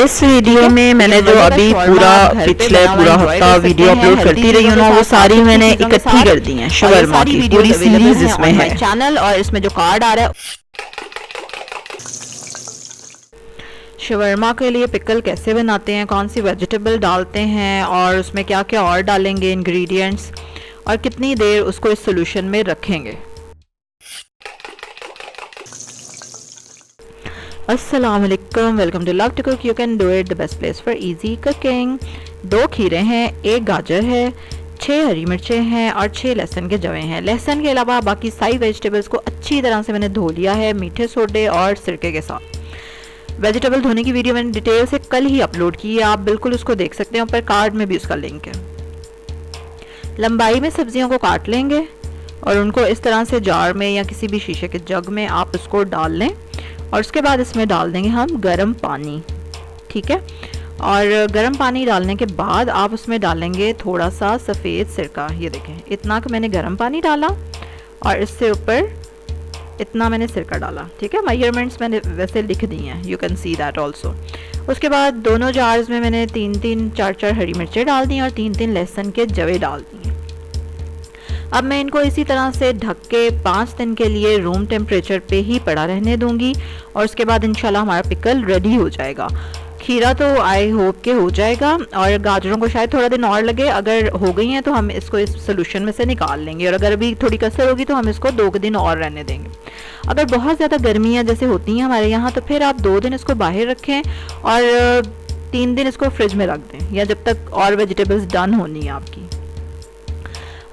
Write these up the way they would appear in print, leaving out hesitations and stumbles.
इस वीडियो में मैंने जो अभी पूरा हफ्ता वीडियो अपलोड करती रही हूँ ना, वो सारी मैंने इकट्ठी कर दी हैं। शवरमा की पूरी सीरीज इसमें है चैनल। और इसमें जो कार्ड आ रहा है, शवरमा के लिए पिकल कैसे बनाते हैं, कौन सी वेजिटेबल डालते हैं और उसमें क्या क्या और डालेंगे इंग्रेडिएंट्स, और कितनी देर उसको इस सोल्यूशन में रखेंगे। अस्सलाम वालेकुम, welcome to love to cook, you can do it, the best place for easy cooking. 2 खीरे हैं, 1 गाजर है, 6 हरी मिर्चें हैं और 6 लहसुन के जवे हैं। लहसुन के अलावा बाकी सारी वेजिटेबल्स को अच्छी तरह से मैंने धो लिया है मीठे सोडे और सिरके के साथ। वेजिटेबल धोने की वीडियो मैंने डिटेल से कल ही अपलोड की है, आप बिल्कुल उसको देख सकते हैं, ऊपर कार्ड में भी उसका लिंक है। लंबाई में सब्जियों को काट लेंगे और उनको इस तरह से जार में या किसी भी शीशे के जग में आप उसको डाल लें, और उसके बाद इसमें डाल देंगे हम गर्म पानी। ठीक है, और गर्म पानी डालने के बाद आप उसमें डालेंगे थोड़ा सा सफ़ेद सिरका। ये देखें, इतना कि मैंने गर्म पानी डाला और इससे ऊपर इतना मैंने सिरका डाला। ठीक है, मेजरमेंट्स मैंने वैसे लिख दी हैं, you can see that also. उसके बाद दोनों जार्स में मैंने 3-3 4-4 हरी मिर्चें डाल दी और 3-3 लहसुन के जवे डाल दिए। अब मैं इनको इसी तरह से ढक के 5 दिन के लिए रूम टेम्परेचर पे ही पड़ा रहने दूंगी, और उसके बाद इंशाल्लाह हमारा पिकल रेडी हो जाएगा। खीरा तो आई होप के हो जाएगा, और गाजरों को शायद थोड़ा दिन और लगे। अगर हो गई हैं तो हम इसको इस सोल्यूशन में से निकाल लेंगे, और अगर अभी थोड़ी कसर होगी तो हम इसको 2 दिन और रहने देंगे। अगर बहुत ज़्यादा गर्मियाँ जैसे होती हैं हमारे यहाँ, तो फिर आप 2 दिन इसको बाहर रखें और 3 दिन इसको फ्रिज में रख दें, या जब तक और वेजिटेबल्स डन होनी है आपकी।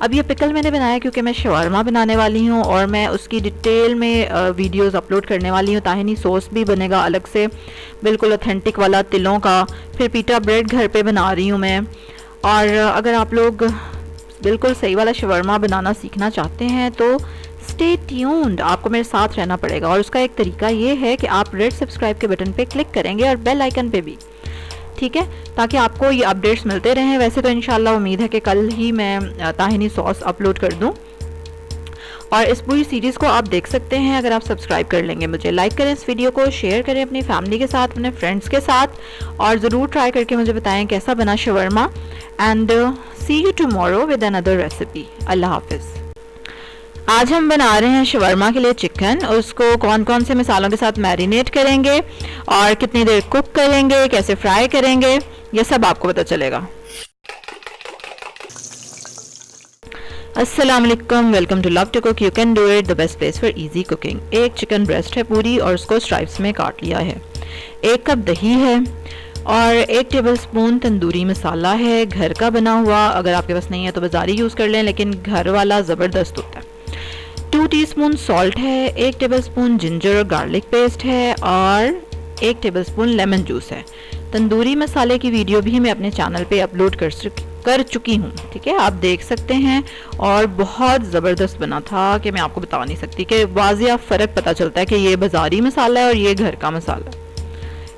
अब ये पिकल मैंने बनाया क्योंकि मैं शवरमा बनाने वाली हूँ, और मैं उसकी डिटेल में वीडियोस अपलोड करने वाली हूँ। ताहिनी सॉस भी बनेगा अलग से, बिल्कुल ऑथेंटिक वाला तिलों का। फिर पीटा ब्रेड घर पे बना रही हूँ मैं। और अगर आप लोग बिल्कुल सही वाला शवरमा बनाना सीखना चाहते हैं तो स्टे ट्यून्ड, आपको मेरे साथ रहना पड़ेगा। और उसका एक तरीका ये है कि आप रेड सब्सक्राइब के बटन पे क्लिक करेंगे और बेल आइकन पे भी, ठीक है, ताकि आपको ये अपडेट्स मिलते रहें। वैसे तो इंशाल्लाह उम्मीद है कि कल ही मैं ताहिनी सॉस अपलोड कर दूं, और इस पूरी सीरीज़ को आप देख सकते हैं अगर आप सब्सक्राइब कर लेंगे मुझे। लाइक करें इस वीडियो को, शेयर करें अपनी फैमिली के साथ, अपने फ्रेंड्स के साथ, और ज़रूर ट्राई करके मुझे बताएं कैसा बना shawarma. And see you tomorrow with another recipe. अल्लाह हाफिज़। आज हम बना रहे हैं शवरमा के लिए चिकन। उसको कौन कौन से मसालों के साथ मैरिनेट करेंगे और कितनी देर कुक करेंगे, कैसे फ्राई करेंगे, ये सब आपको पता चलेगा। अस्सलाम वालेकुम, welcome to love to cook, you can do it, the best place for easy cooking. एक चिकन ब्रेस्ट है पूरी, और उसको स्ट्राइप्स में काट लिया है। 1 कप दही है, और 1 टेबलस्पून तंदूरी मसाला है, घर का बना हुआ। अगर आपके पास नहीं है तो बाजारी यूज़ कर लें, लेकिन घर वाला ज़बरदस्त होता है। 2 टीस्पून सॉल्ट है, 1 टेबलस्पून जिंजर और गार्लिक पेस्ट है, और 1 टेबलस्पून लेमन जूस है। तंदूरी मसाले की वीडियो भी मैं अपने चैनल पे अपलोड कर चुकी हूँ, ठीक है, आप देख सकते हैं। और बहुत ज़बरदस्त बना था कि मैं आपको बता नहीं सकती, कि वाज़िया फ़र्क पता चलता है कि ये बाज़ारी मसाला है और ये घर का मसाला।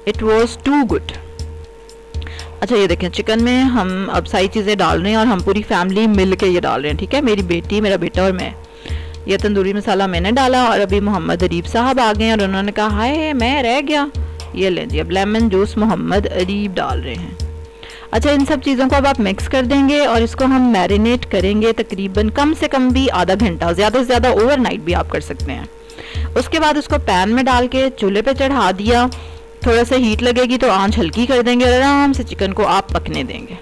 It was too good. अच्छा, ये देखें, चिकन में हम अब सारी चीज़ें डाल रहे हैं, और हम पूरी फैमिली मिल के ये डाल रहे हैं। ठीक है, मेरी बेटी, मेरा बेटा और मैं। ये तंदूरी मसाला मैंने डाला, और अभी मोहम्मद अरीब साहब आ गए और उन्होंने कहा हाय मैं रह गया। ये लें जी, अब लेमन जूस मोहम्मद अरीब डाल रहे हैं। अच्छा, इन सब चीज़ों को अब आप मिक्स कर देंगे, और इसको हम मैरिनेट करेंगे तकरीबन कम से कम भी आधा घंटा, ज़्यादा से ज़्यादा ओवरनाइट भी आप कर सकते हैं। उसके बाद उसको पैन में डाल के चूल्हे पे चढ़ा दिया। थोड़ा सा हीट लगेगी तो आंच हल्की कर देंगे, और आराम से चिकन को आप पकने देंगे।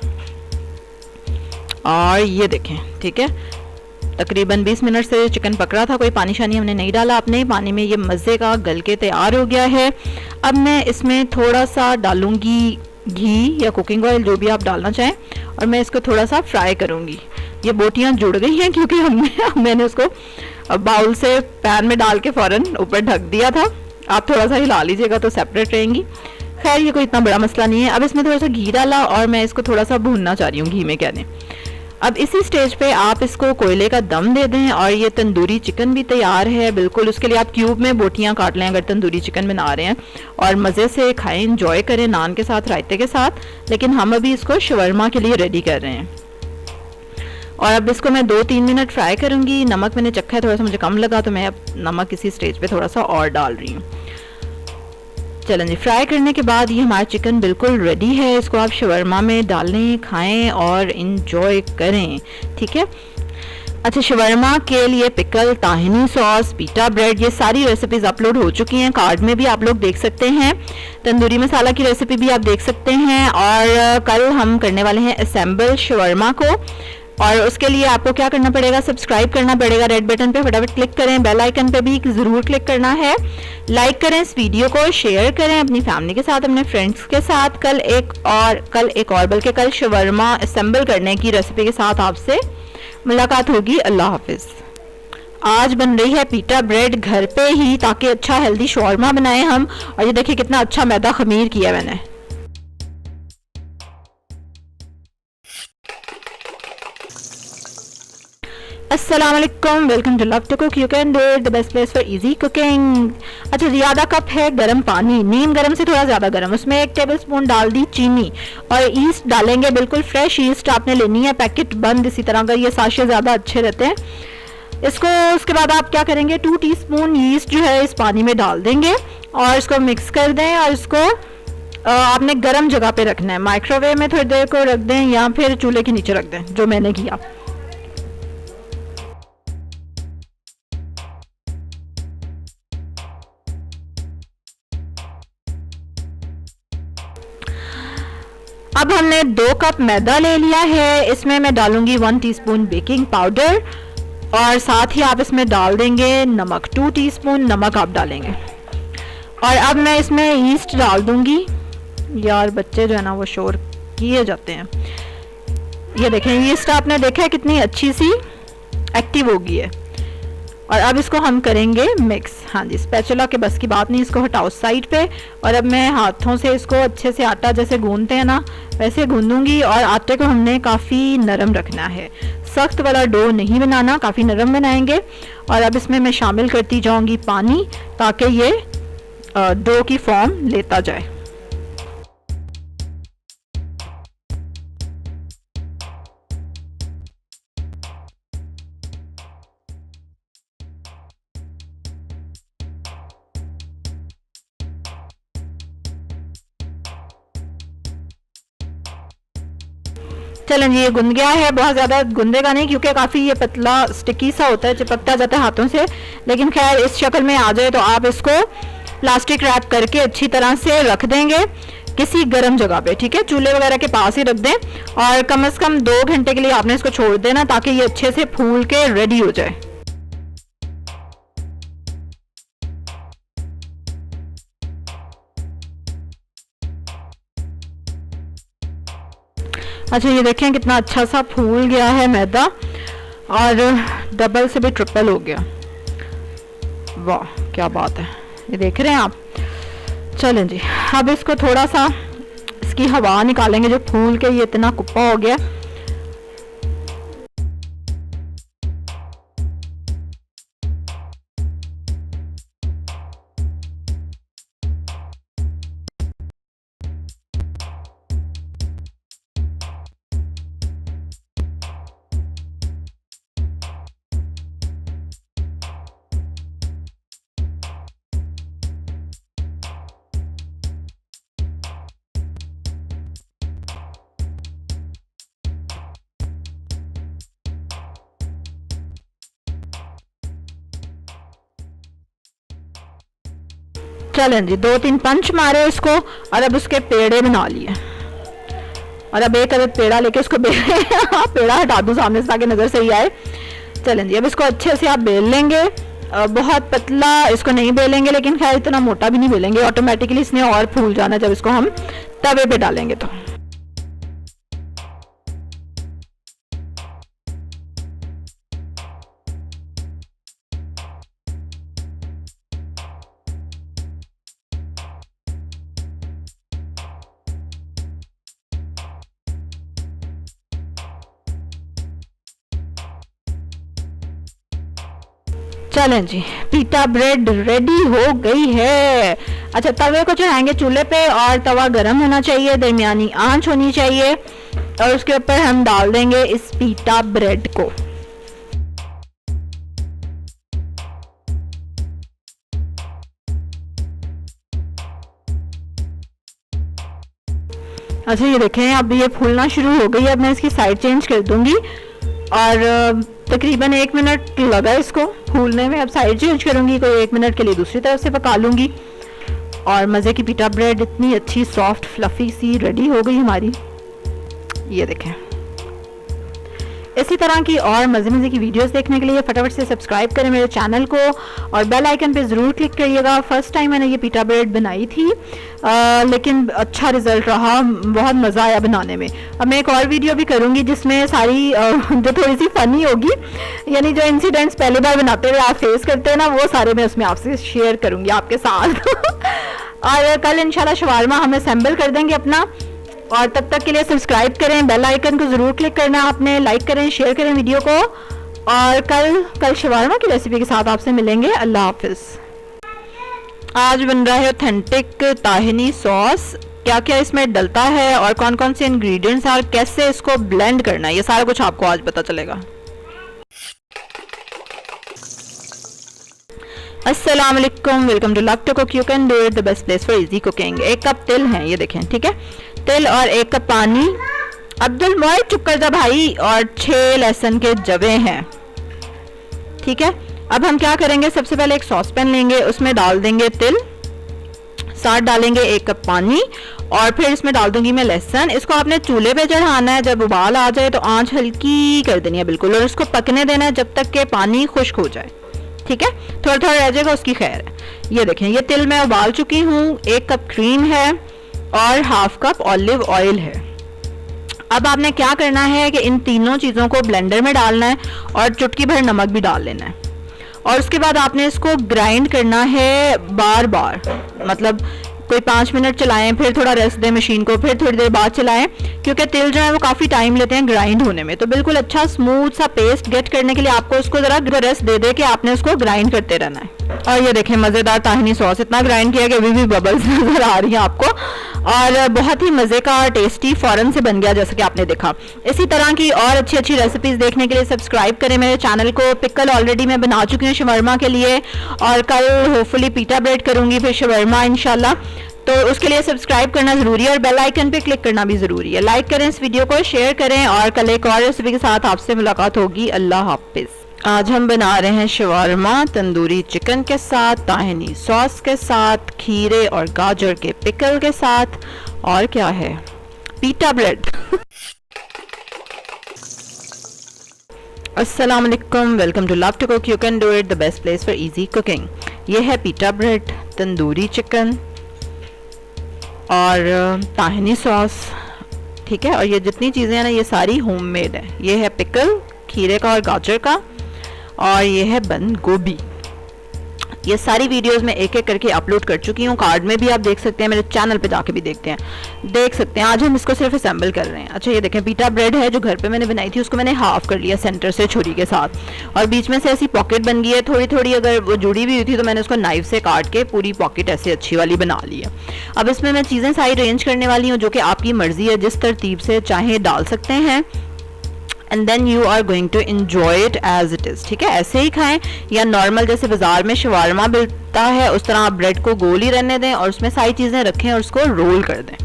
और ये देखें, ठीक है, तकरीबन 20 मिनट से चिकन पक रहा था, कोई पानी शानी हमने नहीं डाला अपने पानी में। ये मज़े का गल के तैयार हो गया है। अब मैं इसमें थोड़ा सा डालूंगी घी या कुकिंग ऑयल, जो भी आप डालना चाहें, और मैं इसको थोड़ा सा फ्राई करूंगी। ये बोटियां जुड़ गई हैं क्योंकि मैंने उसको बाउल से पैन में डाल के फ़ौरन ऊपर ढक दिया था। आप थोड़ा सा हिला लीजिएगा तो सेपरेट रहेंगी। खैर, ये कोई इतना बड़ा मसला नहीं है। अब इसमें थोड़ा सा घी डाला, और मैं इसको थोड़ा सा भूनना चाह रही हूँ घी में, कहने। अब इसी स्टेज पे आप इसको कोयले का दम दे दें, और ये तंदूरी चिकन भी तैयार है बिल्कुल। उसके लिए आप क्यूब में बोटियां काट लें अगर तंदूरी चिकन बना रहे हैं, और मज़े से खाएं, इंजॉय करें नान के साथ, रायते के साथ। लेकिन हम अभी इसको शवरमा के लिए रेडी कर रहे हैं, और अब इसको मैं 2-3 मिनट फ्राई करूँगी। नमक मैंने चखा है, थोड़ा सा मुझे कम लगा, तो मैं अब नमक इसी स्टेज पर थोड़ा सा और डाल रही हूँ। चलें जी, फ्राई करने के बाद ये हमारा चिकन बिल्कुल रेडी है। इसको आप शवरमा में डालें, खाएं और इंजॉय करें, ठीक है। अच्छा, शवरमा के लिए पिकल, ताहिनी सॉस, पीटा ब्रेड, ये सारी रेसिपीज़ अपलोड हो चुकी हैं। कार्ड में भी आप लोग देख सकते हैं। तंदूरी मसाला की रेसिपी भी आप देख सकते हैं। और कल हम करने वाले हैं असेंबल शवरमा को, और उसके लिए आपको क्या करना पड़ेगा, सब्सक्राइब करना पड़ेगा। रेड बटन पे फटाफट क्लिक करें, बेल आइकन पे भी ज़रूर क्लिक करना है। लाइक करें इस वीडियो को, शेयर करें अपनी फैमिली के साथ, अपने फ्रेंड्स के साथ। कल एक और बल्कि कल शवरमा असेंबल करने की रेसिपी के साथ आपसे मुलाकात होगी। अल्लाह हाफिज़। आज बन रही है पीटा ब्रेड घर पे ही, ताकि अच्छा हेल्दी शवरमा बनाएं हम। और ये देखिए कितना अच्छा मैदा खमीर किया मैंने। अस्सलाम वालेकुम, welcome to love to cook, you can do it, the best place for easy cooking. अच्छा, ज़्यादा कप है गर्म पानी, नीम गर्म से थोड़ा ज़्यादा गर्म, उसमें 1 टेबलस्पून डाल दी चीनी और ईस्ट डालेंगे। बिल्कुल फ्रेश ईस्ट आपने लेनी है, पैकेट बंद इसी तरह का, ये साशे ज़्यादा अच्छे रहते हैं। इसको उसके बाद आप क्या करेंगे, 2 टीस्पून ईस्ट जो है इस पानी में डाल देंगे और इसको मिक्स कर दें। और इसको आपने गर्म जगह पे रखना है, माइक्रोवेव में थोड़ी देर को रख दें या फिर चूल्हे के नीचे रख दें, जो मैंने किया। अब हमने 2 कप मैदा ले लिया है, इसमें मैं डालूंगी 1 टीस्पून बेकिंग पाउडर और साथ ही आप इसमें डाल देंगे नमक, 2 टीस्पून नमक आप डालेंगे। और अब मैं इसमें ईस्ट डाल दूंगी। यार बच्चे जो है ना वो शोर किए जाते हैं। ये देखें, ईस्ट आपने देखा है कितनी अच्छी सी एक्टिव हो गई है। और अब इसको हम करेंगे मिक्स। हाँ जी, स्पैचुला के बस की बात नहीं, इसको हटाओ साइड पे। और अब मैं हाथों से इसको अच्छे से आटा जैसे गूंदते हैं ना वैसे गूंदूंगी। और आटे को हमने काफ़ी नरम रखना है, सख्त वाला डो नहीं बनाना, काफ़ी नरम बनाएंगे। और अब इसमें मैं शामिल करती जाऊंगी पानी, ताकि ये डो की फॉर्म लेता जाए। चलें जी, ये गुंद गया है, बहुत ज़्यादा गुंदेगा नहीं क्योंकि काफ़ी ये पतला स्टिकी सा होता है, चिपकता जाता है हाथों से। लेकिन खैर इस शक्ल में आ जाए तो आप इसको प्लास्टिक रैप करके अच्छी तरह से रख देंगे किसी गर्म जगह पे, ठीक है। चूल्हे वगैरह के पास ही रख दें और कम से कम 2 घंटे के लिए आपने इसको छोड़ देना, ताकि ये अच्छे से फूल के रेडी हो जाए। अच्छा, ये देखें कितना अच्छा सा फूल गया है मैदा और डबल से भी ट्रिपल हो गया। वाह क्या बात है, ये देख रहे हैं आप। चलें जी, अब इसको थोड़ा सा इसकी हवा निकालेंगे, जो फूल के ये इतना कुप्पा हो गया। चलें जी, 2-3 पंच मारे इसको और अब उसके पेड़े बना लिए। और अब एक अदद पेड़ा लेके उसको पेड़ा हटा दूँ सामने से ताकि नज़र सही आए। चलें जी, अब इसको अच्छे से आप बेल लेंगे। बहुत पतला इसको नहीं बेलेंगे, लेकिन खैर इतना मोटा भी नहीं बेलेंगे, ऑटोमेटिकली इसने और फूल जाना जब इसको हम तवे पे डालेंगे तो। चलें जी, पीटा ब्रेड रेडी हो गई है। अच्छा, तवे को चढ़ाएंगे चूल्हे पे और तवा गर्म होना चाहिए, दरमियानी आंच होनी चाहिए और उसके ऊपर हम डाल देंगे इस पीटा ब्रेड को। अच्छा ये देखें अब ये फूलना शुरू हो गई है। अब मैं इसकी साइड चेंज कर दूंगी और तकरीबन 1 मिनट लगा इसको फूलने में। अब साइड चेंज करूंगी, कोई 1 मिनट के लिए दूसरी तरफ से पका लूंगी और मज़े की पिटा ब्रेड इतनी अच्छी सॉफ्ट फ्लफ़ी सी रेडी हो गई हमारी। ये देखें। इसी तरह की और मज़े की वीडियोस देखने के लिए फटाफट से सब्सक्राइब करें मेरे चैनल को और बेल आइकन पे ज़रूर क्लिक करिएगा। फर्स्ट टाइम मैंने ये पिटा ब्रेड बनाई थी लेकिन अच्छा रिज़ल्ट रहा, बहुत मज़ा आया बनाने में। अब मैं एक और वीडियो भी करूँगी जिसमें सारी जो थोड़ी सी फ़नी होगी, यानी जो इंसिडेंट्स पहली बार बनाते हुए आप फेस करते हैं ना, वो सारे मैं उसमें आपसे शेयर करूँगी आपके साथ। और कल इंशाल्लाह शवारमा हम असेंबल कर देंगे अपना। और तब तक के लिए सब्सक्राइब करें, बेल आइकन को ज़रूर क्लिक करना आपने, लाइक करें, शेयर करें वीडियो को। और कल शवारमा की रेसिपी के साथ आपसे मिलेंगे। अल्लाह हाफिज़। आज बन रहा है ऑथेंटिक ताहिनी सॉस। क्या क्या इसमें डलता है और कौन कौन से इंग्रेडिएंट्स और कैसे इसको ब्लेंड करना है, ये सारा कुछ आपको आज पता चलेगा। अस्सलाम वालेकुम, welcome to love to cook. You can do it the best place for easy cooking. 1 cup तिल है, ये देखें, ठीक है, तिल और 1 कप पानी। अब्दुल मोइज चुप कर जा भाई। और 6 लहसुन के जवे हैं, ठीक है। अब हम क्या करेंगे, सबसे पहले एक सॉस पैन लेंगे, उसमें डाल देंगे तिल, साथ डालेंगे 1 कप पानी और फिर इसमें डाल दूंगी मैं लहसुन। इसको आपने चूल्हे पे चढ़ाना है, जब उबाल आ जाए तो आंच हल्की कर देनी है बिल्कुल, और इसको पकने देना है जब तक के पानी खुश्क हो जाए, ठीक है। थोड़ा थोड़ा रह जाएगा, उसकी खैर है। ये देखें, ये तिल मैं उबाल चुकी हूँ, 1 कप क्रीम है और 1/2 कप ऑलिव ऑयल है। अब आपने क्या करना है कि इन तीनों चीज़ों को ब्लेंडर में डालना है और चुटकी भर नमक भी डाल लेना है। और उसके बाद आपने इसको ग्राइंड करना है बार बार, मतलब कोई 5 मिनट चलाएं, फिर थोड़ा रेस्ट दें मशीन को, फिर थोड़ी देर बाद चलाएं, क्योंकि तिल जो है वो काफ़ी टाइम लेते हैं ग्राइंड होने में। तो बिल्कुल अच्छा स्मूथ सा पेस्ट गेट करने के लिए आपको उसको ज़रा रेस्ट दे दे के आपने उसको ग्राइंड करते रहना है। और ये देखें मज़ेदार ताहिनी सॉस, इतना ग्राइंड किया कि अभी भी बबल्स नज़र आ रही हैं आपको, और बहुत ही मज़े का टेस्टी फ़ौरन से बन गया जैसे कि आपने देखा। इसी तरह की और अच्छी अच्छी रेसिपीज़ देखने के लिए सब्सक्राइब करें मेरे चैनल को। पिकल ऑलरेडी मैं बना चुकी हूँ शवरमा के लिए, और कल होपफुली पिटा ब्रेड करूँगी, फिर शवरमा इंशाल्लाह। तो उसके लिए सब्सक्राइब करना ज़रूरी है और बेल आइकन पे क्लिक करना भी ज़रूरी है। लाइक करें इस वीडियो को, शेयर करें, और कल एक और रेसिपी के साथ आपसे मुलाकात होगी। अल्लाह हाफिज़। आज हम बना रहे हैं शवारमा तंदूरी चिकन के साथ, ताहिनी सॉस के साथ, खीरे और गाजर के पिकल के साथ, और क्या है, पिटा ब्रेड। अस्सलाम वालेकुम, welcome to love to cook. You can do it the best place for easy cooking. ये है पिटा ब्रेड, तंदूरी चिकन और ताहिनी सॉस, ठीक है। और ये जितनी चीज़ें हैं ना, ये सारी होममेड है। ये है पिकल खीरे का और गाजर का, और ये है बंद गोभी। ये सारी वीडियोस मैं एक एक करके अपलोड कर चुकी हूँ, कार्ड में भी आप देख सकते हैं, मेरे चैनल पे जाके भी देख सकते हैं। आज हम इसको सिर्फ असेंबल कर रहे हैं। अच्छा ये देखें, पिटा ब्रेड है जो घर पे मैंने बनाई थी, उसको मैंने हाफ कर लिया सेंटर से छुरी के साथ, और बीच में से ऐसी पॉकेट बन गई है थोड़ी थोड़ी, अगर वो जुड़ी भी हुई थी तो मैंने उसको नाइफ से काट के पूरी पॉकेट ऐसे अच्छी वाली बना ली है। अब इसमें मैं चीज़ें सारी अरेंज करने वाली हूँ, जो कि आपकी मर्जी है, जिस तरतीब से चाहे डाल सकते हैं, and then you are going to enjoy it as it is, ठीक है। ऐसे ही खाएं, या नॉर्मल जैसे बाजार में शवारमा मिलता है उस तरह आप ब्रेड को गोल ही रहने दें और उसमें सारी चीज़ें रखें और उसको रोल कर दें,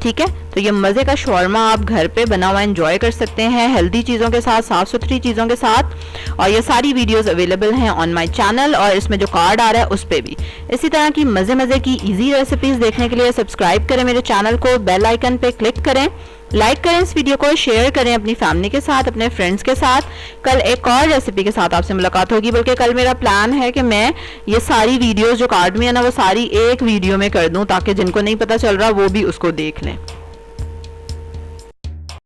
ठीक है। तो ये मज़े का शवारमा आप घर पे बना हुआ एंजॉय कर सकते हैं, हेल्दी चीज़ों के साथ, साफ़ सुथरी चीज़ों के साथ। और ये सारी वीडियोस अवेलेबल हैं ऑन माय चैनल, और इसमें जो कार्ड आ रहा है उस पर भी। इसी तरह की मज़े की इजी रेसिपीज़ देखने के लिए सब्सक्राइब करें मेरे चैनल को, बेल आइकन पे क्लिक करें, लाइक करें इस वीडियो को, शेयर करें अपनी फैमिली के साथ, अपने फ्रेंड्स के साथ। कल एक और रेसिपी के साथ आपसे मुलाकात होगी, बल्कि कल मेरा प्लान है कि मैं ये सारी वीडियोस जो कार्ड में है ना, वो सारी एक वीडियो में कर दूं, ताकि जिनको नहीं पता चल रहा वो भी उसको देख लें।